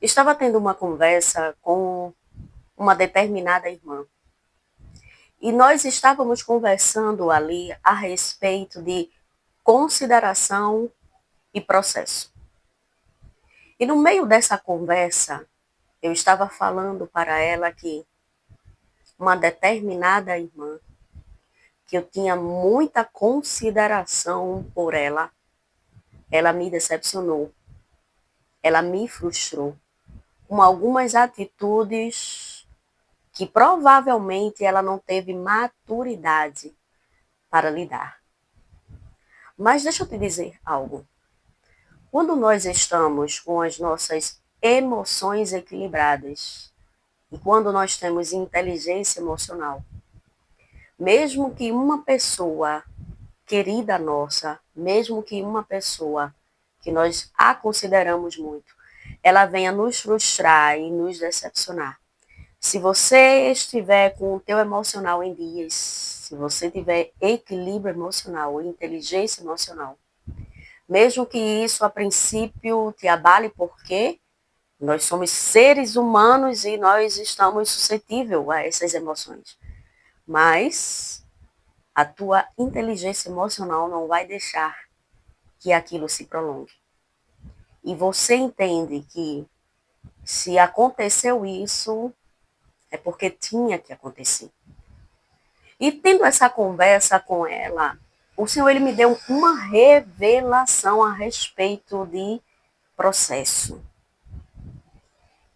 Estava tendo uma conversa com uma determinada irmã. E nós estávamos conversando ali a respeito de consideração e processo. E no meio dessa conversa, eu estava falando para ela que uma determinada irmã, que eu tinha muita consideração por ela me decepcionou, ela me frustrou com algumas atitudes que provavelmente ela não teve maturidade para lidar. Mas deixa eu te dizer algo. Quando nós estamos com as nossas emoções equilibradas e quando nós temos inteligência emocional, mesmo que uma pessoa querida nossa, mesmo que uma pessoa que nós a consideramos muito, ela venha nos frustrar e nos decepcionar. Se você estiver com o teu emocional em dias, se você tiver equilíbrio emocional, inteligência emocional, mesmo que isso a princípio te abale, porque nós somos seres humanos e nós estamos suscetíveis a essas emoções. Mas a tua inteligência emocional não vai deixar que aquilo se prolongue. E você entende que se aconteceu isso, é porque tinha que acontecer. E tendo essa conversa com ela, o Senhor ele me deu uma revelação a respeito de processo.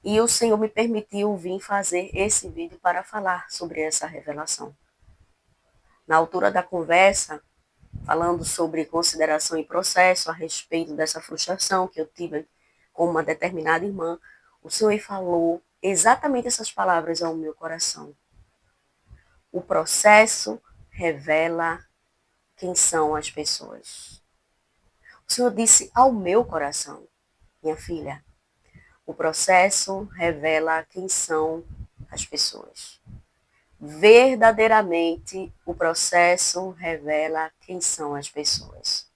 E o Senhor me permitiu vir fazer esse vídeo para falar sobre essa revelação. Na altura da conversa, falando sobre consideração e processo, a respeito dessa frustração que eu tive com uma determinada irmã, o Senhor falou exatamente essas palavras ao meu coração. O processo revela quem são as pessoas. O Senhor disse ao meu coração, minha filha, o processo revela quem são as pessoas. Verdadeiramente, o processo revela quem são as pessoas.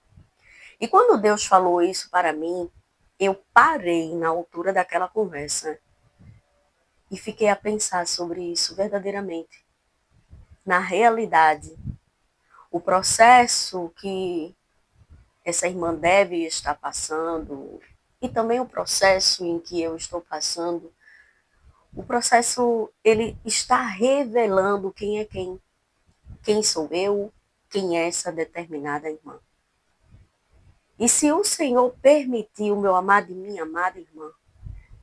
E quando Deus falou isso para mim, eu parei na altura daquela conversa e fiquei a pensar sobre isso verdadeiramente. Na realidade, o processo que essa irmã deve estar passando e também o processo em que eu estou passando, o processo ele está revelando quem é quem sou eu, quem é essa determinada irmã. E se o Senhor permitiu, meu amado e minha amada irmã,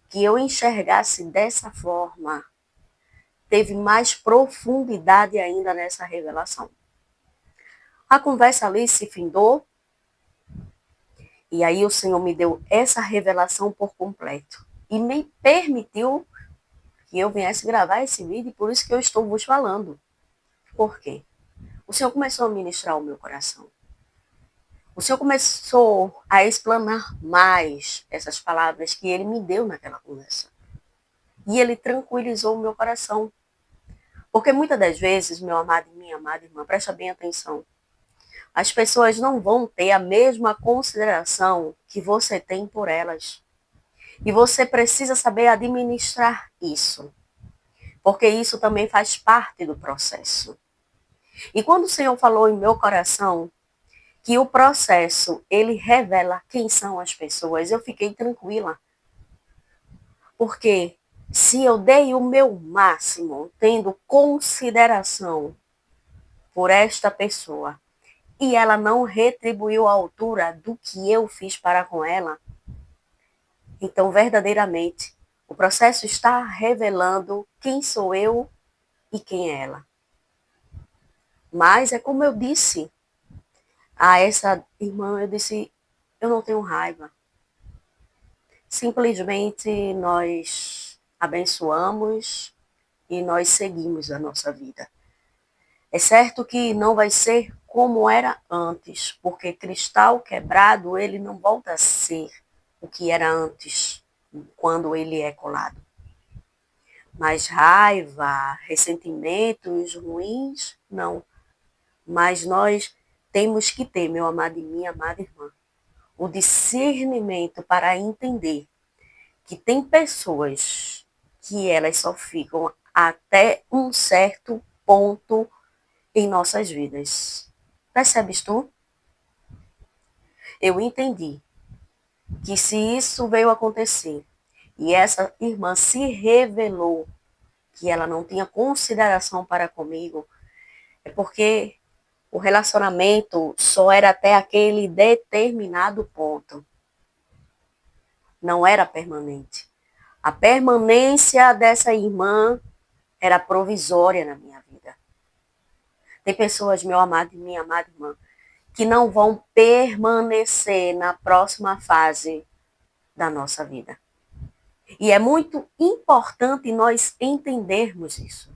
que eu enxergasse dessa forma, teve mais profundidade ainda nessa revelação. A conversa ali se findou, e aí o Senhor me deu essa revelação por completo. E me permitiu que eu viesse gravar esse vídeo, e por isso que eu estou vos falando. Por quê? O Senhor começou a ministrar o meu coração. O Senhor começou a explanar mais essas palavras que Ele me deu naquela conversa. E Ele tranquilizou o meu coração. Porque muitas das vezes, meu amado e minha amada irmã, presta bem atenção, as pessoas não vão ter a mesma consideração que você tem por elas. E você precisa saber administrar isso. Porque isso também faz parte do processo. E quando o Senhor falou em meu coração que o processo, ele revela quem são as pessoas, eu fiquei tranquila. Porque se eu dei o meu máximo, tendo consideração por esta pessoa, e ela não retribuiu a altura do que eu fiz para com ela, então verdadeiramente o processo está revelando quem sou eu e quem é ela. Mas é como eu disse a essa irmã, eu disse, eu não tenho raiva. Simplesmente nós abençoamos e nós seguimos a nossa vida. É certo que não vai ser como era antes, porque cristal quebrado, ele não volta a ser o que era antes, quando ele é colado. Mas raiva, ressentimentos ruins, não. Mas nós temos que ter, meu amado e minha amada irmã, o discernimento para entender que tem pessoas que elas só ficam até um certo ponto em nossas vidas. Percebes tu? Eu entendi que se isso veio acontecer e essa irmã se revelou que ela não tinha consideração para comigo, é porque o relacionamento só era até aquele determinado ponto. Não era permanente. A permanência dessa irmã era provisória na minha vida. Tem pessoas, meu amado e minha amada irmã, que não vão permanecer na próxima fase da nossa vida. E é muito importante nós entendermos isso.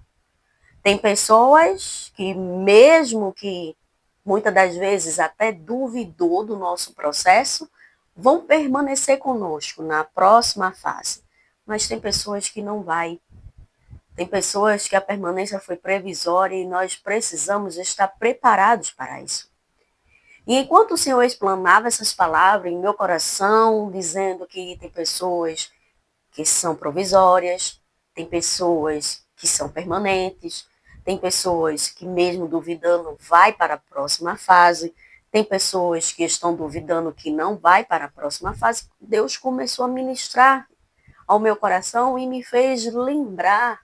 Tem pessoas que, mesmo que muitas das vezes até duvidou do nosso processo, vão permanecer conosco na próxima fase. Mas tem pessoas que não vai. Tem pessoas que a permanência foi previsória e nós precisamos estar preparados para isso. E enquanto o Senhor explanava essas palavras em meu coração, dizendo que tem pessoas que são provisórias, tem pessoas que são permanentes, tem pessoas que mesmo duvidando vai para a próxima fase, tem pessoas que estão duvidando que não vai para a próxima fase. Deus começou a ministrar ao meu coração e me fez lembrar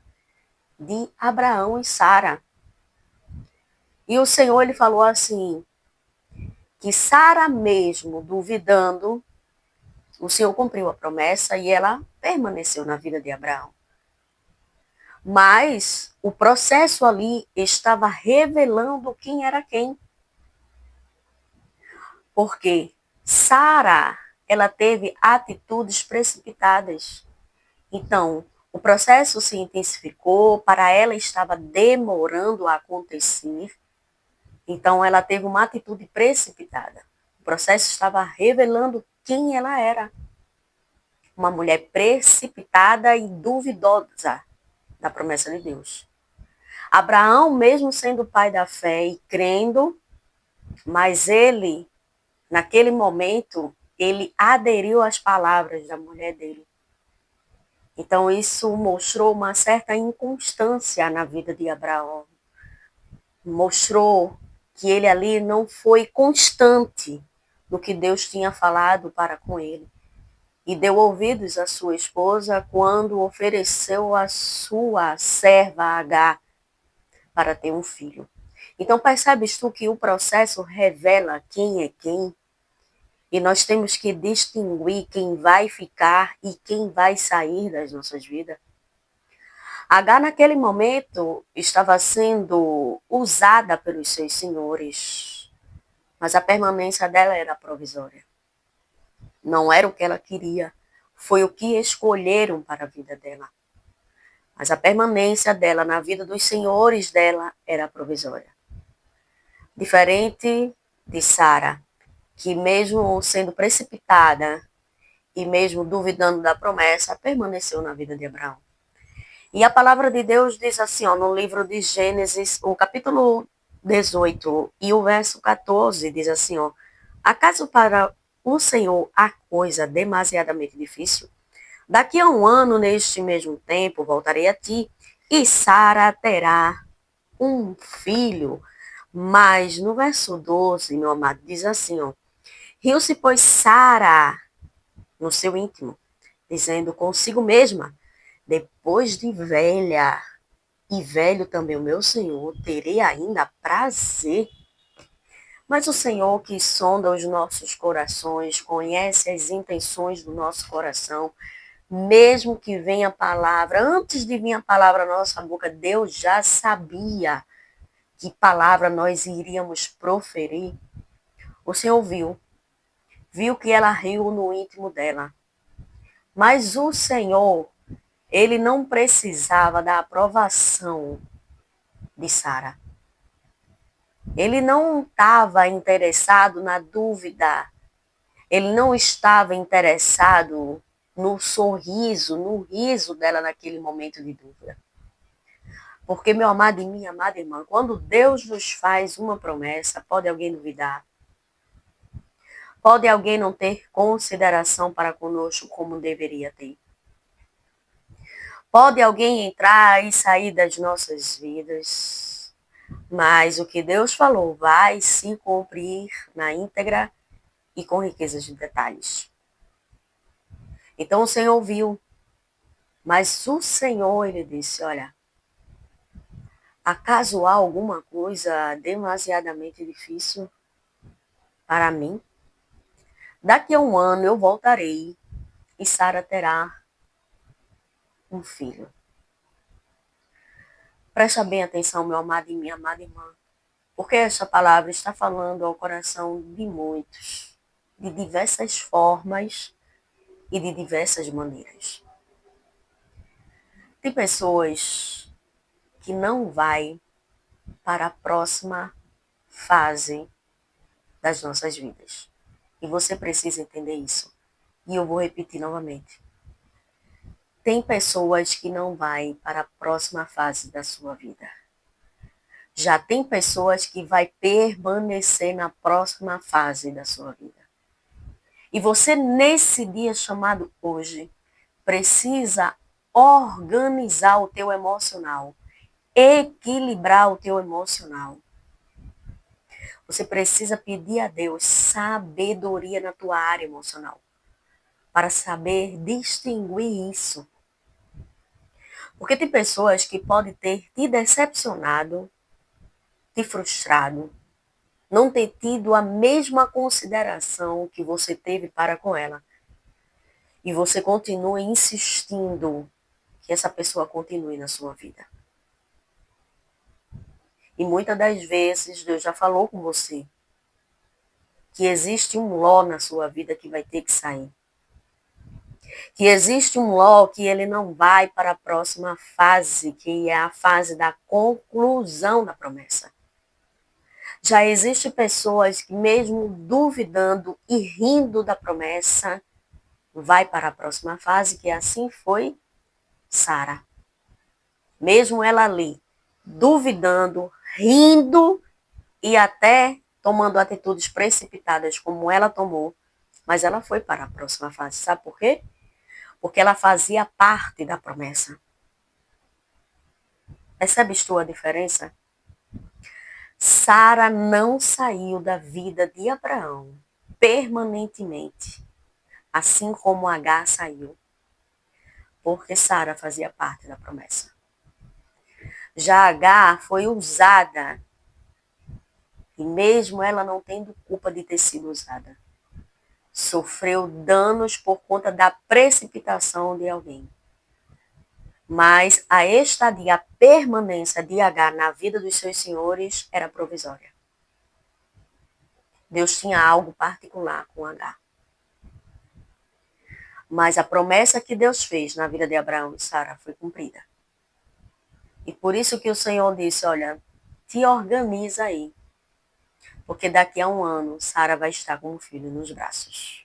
de Abraão e Sara. E o Senhor, ele falou assim, que Sara mesmo duvidando, o Senhor cumpriu a promessa e ela permaneceu na vida de Abraão. Mas o processo ali estava revelando quem era quem. Porque Sara, ela teve atitudes precipitadas. Então, o processo se intensificou, para ela estava demorando a acontecer. Então, ela teve uma atitude precipitada. O processo estava revelando quem ela era. Uma mulher precipitada e duvidosa da promessa de Deus. Abraão, mesmo sendo pai da fé e crendo, mas ele, naquele momento, ele aderiu às palavras da mulher dele. Então, isso mostrou uma certa inconstância na vida de Abraão. Mostrou que ele ali não foi constante no que Deus tinha falado para com ele. E deu ouvidos à sua esposa quando ofereceu a sua serva Agar para ter um filho. Então, percebes tu que o processo revela quem é quem? E nós temos que distinguir quem vai ficar e quem vai sair das nossas vidas. Agar, naquele momento, estava sendo usada pelos seus senhores, mas a permanência dela era provisória. Não era o que ela queria, foi o que escolheram para a vida dela. Mas a permanência dela na vida dos senhores dela era provisória. Diferente de Sara, que mesmo sendo precipitada e mesmo duvidando da promessa, permaneceu na vida de Abraão. E a palavra de Deus diz assim, no livro de Gênesis, o capítulo 18 e o verso 14, diz assim, acaso para o Senhor há coisa demasiadamente difícil? Daqui a um ano, neste mesmo tempo, voltarei a ti, e Sara terá um filho. Mas no verso 12, meu amado, diz assim, riu-se, pois, Sara no seu íntimo, dizendo consigo mesma, depois de velha, e velho também o meu Senhor, terei ainda prazer. Mas o Senhor, que sonda os nossos corações, conhece as intenções do nosso coração, mesmo que venha a palavra, antes de vir a palavra à nossa boca, Deus já sabia que palavra nós iríamos proferir. O Senhor viu que ela riu no íntimo dela. Mas o Senhor, ele não precisava da aprovação de Sara. Ele não estava interessado na dúvida. Ele não estava interessado no sorriso, no riso dela naquele momento de dúvida. Porque, meu amado e minha amada irmã, quando Deus nos faz uma promessa, pode alguém duvidar? Pode alguém não ter consideração para conosco como deveria ter? Pode alguém entrar e sair das nossas vidas, mas o que Deus falou vai se cumprir na íntegra e com riquezas de detalhes. Então o Senhor viu, mas o Senhor, ele disse, olha, acaso há alguma coisa demasiadamente difícil para mim? Daqui a um ano eu voltarei e Sara terá um filho. Presta bem atenção, meu amado e minha amada irmã, porque essa palavra está falando ao coração de muitos, de diversas formas e de diversas maneiras. Tem pessoas que não vai para a próxima fase das nossas vidas. E você precisa entender isso. E eu vou repetir novamente. Tem pessoas que não vai para a próxima fase da sua vida. Já tem pessoas que vai permanecer na próxima fase da sua vida. E você, nesse dia chamado hoje, precisa organizar o teu emocional, equilibrar o teu emocional. Você precisa pedir a Deus sabedoria na tua área emocional, para saber distinguir isso. Porque tem pessoas que podem ter te decepcionado, te frustrado, não ter tido a mesma consideração que você teve para com ela. E você continua insistindo que essa pessoa continue na sua vida. E muitas das vezes Deus já falou com você que existe um Ló na sua vida que vai ter que sair. Que existe um Ló que ele não vai para a próxima fase, que é a fase da conclusão da promessa. Já existem pessoas que mesmo duvidando e rindo da promessa, vai para a próxima fase, que assim foi Sara. Mesmo ela ali, duvidando, rindo e até tomando atitudes precipitadas como ela tomou, mas ela foi para a próxima fase. Sabe por quê? Porque ela fazia parte da promessa. Percebes tu a diferença? Sara não saiu da vida de Abraão permanentemente, assim como Agar saiu, porque Sara fazia parte da promessa. Já Agar foi usada, e mesmo ela não tendo culpa de ter sido usada, sofreu danos por conta da precipitação de alguém. Mas a estadia, a permanência de Agar na vida dos seus senhores era provisória. Deus tinha algo particular com Agar. Mas a promessa que Deus fez na vida de Abraão e Sara foi cumprida. E por isso que o Senhor disse, olha, te organiza aí. Porque daqui a um ano, Sara vai estar com um filho nos braços.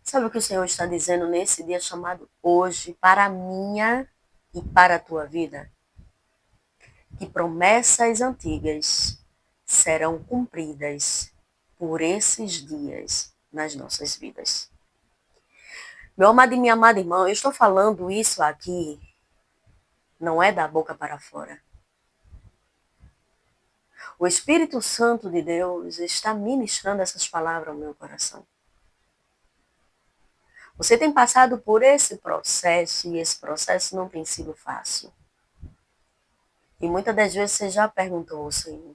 Sabe o que o Senhor está dizendo nesse dia chamado hoje, para a minha e para a tua vida? Que promessas antigas serão cumpridas por esses dias nas nossas vidas. Meu amado e minha amada irmã, eu estou falando isso aqui, não é da boca para fora. O Espírito Santo de Deus está ministrando essas palavras ao meu coração. Você tem passado por esse processo e esse processo não tem sido fácil. E muitas das vezes você já perguntou ao Senhor,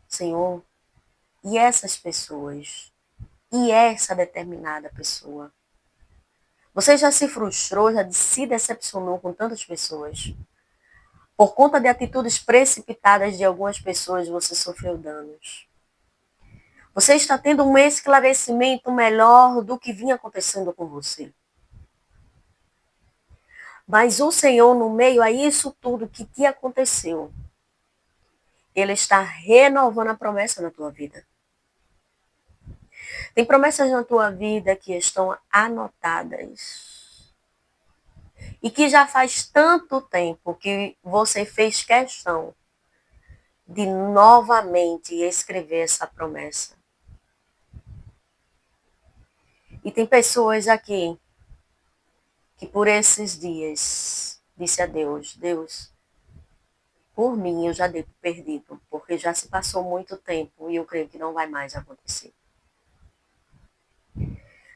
Senhor, e essas pessoas? E essa determinada pessoa? Você já se frustrou, já se decepcionou com tantas pessoas? Por conta de atitudes precipitadas de algumas pessoas, você sofreu danos. Você está tendo um esclarecimento melhor do que vinha acontecendo com você. Mas o Senhor, no meio a isso tudo que te aconteceu, Ele está renovando a promessa na tua vida. Tem promessas na tua vida que estão anotadas. E que já faz tanto tempo que você fez questão de novamente escrever essa promessa. E tem pessoas aqui que por esses dias disse a Deus, Deus, por mim eu já dei por perdido, porque já se passou muito tempo e eu creio que não vai mais acontecer.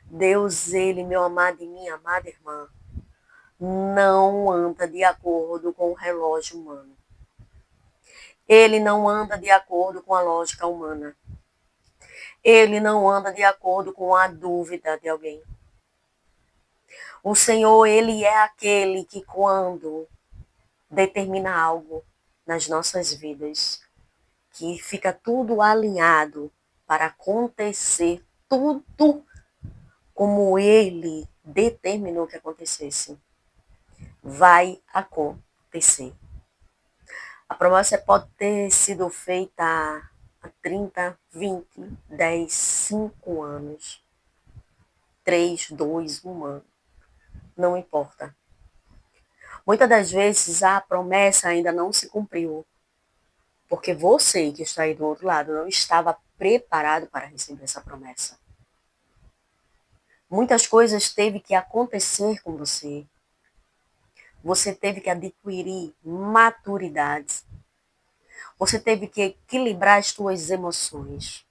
Deus, ele, meu amado e minha amada irmã, não anda de acordo com o relógio humano. Ele não anda de acordo com a lógica humana. Ele não anda de acordo com a dúvida de alguém. O Senhor, ele é aquele que quando determina algo nas nossas vidas, que fica tudo alinhado para acontecer tudo como ele determinou que acontecesse. Vai acontecer. A promessa pode ter sido feita há 30, 20, 10, 5 anos, 3, 2, 1 ano. Não importa. Muitas das vezes a promessa ainda não se cumpriu, porque você que está aí do outro lado não estava preparado para receber essa promessa. Muitas coisas teve que acontecer com você. Você teve que adquirir maturidade. Você teve que equilibrar as suas emoções.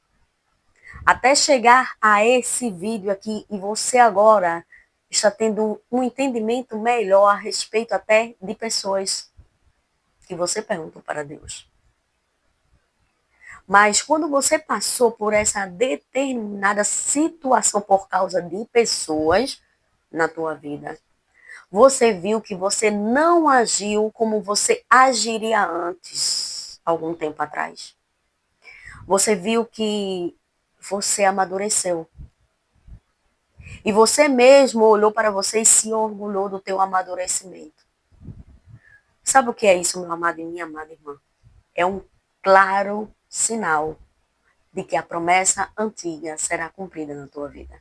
Até chegar a esse vídeo aqui e você agora está tendo um entendimento melhor a respeito até de pessoas que você perguntou para Deus. Mas quando você passou por essa determinada situação por causa de pessoas na tua vida, você viu que você não agiu como você agiria antes, algum tempo atrás. Você viu que você amadureceu. E você mesmo olhou para você e se orgulhou do teu amadurecimento. Sabe o que é isso, meu amado e minha amada irmã? É um claro sinal de que a promessa antiga será cumprida na tua vida.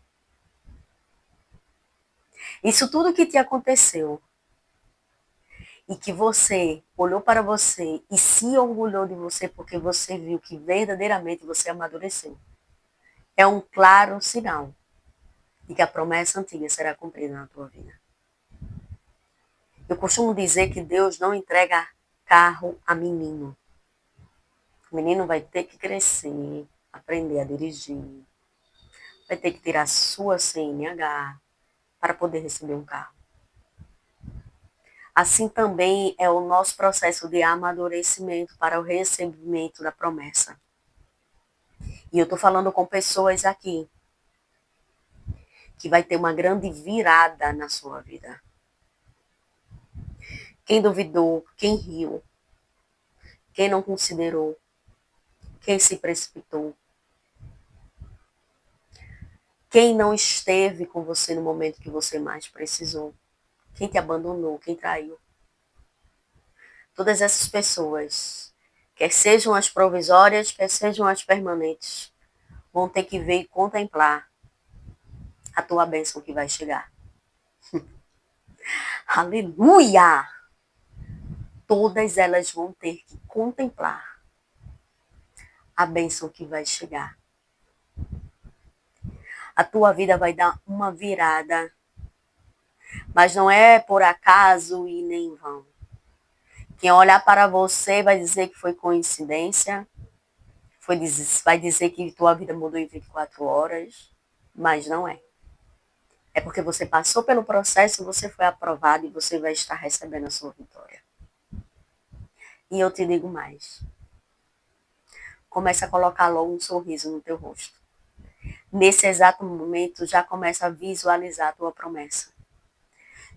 Isso tudo que te aconteceu e que você olhou para você e se orgulhou de você porque você viu que verdadeiramente você amadureceu, é um claro sinal de que a promessa antiga será cumprida na tua vida. Eu costumo dizer que Deus não entrega carro a menino. O menino vai ter que crescer, aprender a dirigir, vai ter que tirar sua CNH para poder receber um carro. Assim também é o nosso processo de amadurecimento para o recebimento da promessa. E eu estou falando com pessoas aqui que vai ter uma grande virada na sua vida. Quem duvidou, quem riu, quem não considerou, quem se precipitou, quem não esteve com você no momento que você mais precisou, quem te abandonou, quem traiu. Todas essas pessoas, quer sejam as provisórias, quer sejam as permanentes, vão ter que ver e contemplar a tua bênção que vai chegar. Aleluia! Todas elas vão ter que contemplar a bênção que vai chegar. A tua vida vai dar uma virada, mas não é por acaso e nem em vão. Quem olhar para você vai dizer que foi coincidência, vai dizer que tua vida mudou em 24 horas, mas não é. É porque você passou pelo processo, você foi aprovado e você vai estar recebendo a sua vitória. E eu te digo mais. Começa a colocar logo um sorriso no teu rosto. Nesse exato momento, já começa a visualizar a tua promessa.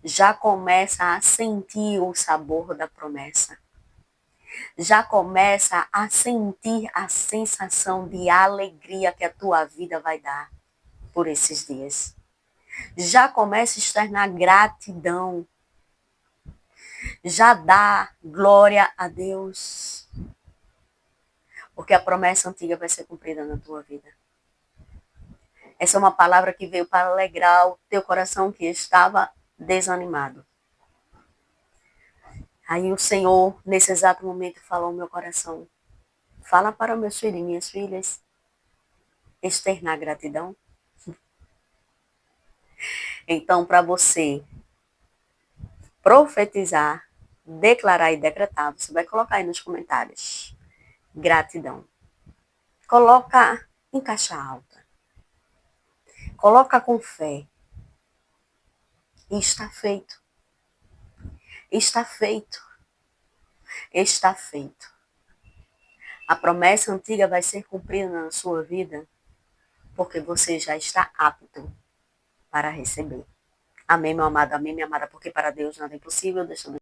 Já começa a sentir o sabor da promessa. Já começa a sentir a sensação de alegria que a tua vida vai dar por esses dias. Já começa a externar gratidão. Já dá glória a Deus. Porque a promessa antiga vai ser cumprida na tua vida. Essa é uma palavra que veio para alegrar o teu coração que estava desanimado. Aí o Senhor, nesse exato momento, falou ao meu coração. Fala para meus filhos e minhas filhas externar gratidão. Então, para você profetizar, declarar e decretar, você vai colocar aí nos comentários. Gratidão. Coloca em caixa alta. Coloca com fé. E está feito. Está feito. Está feito. A promessa antiga vai ser cumprida na sua vida porque você já está apto para receber. Amém, meu amado, amém, minha amada, porque para Deus nada é impossível. Deixa eu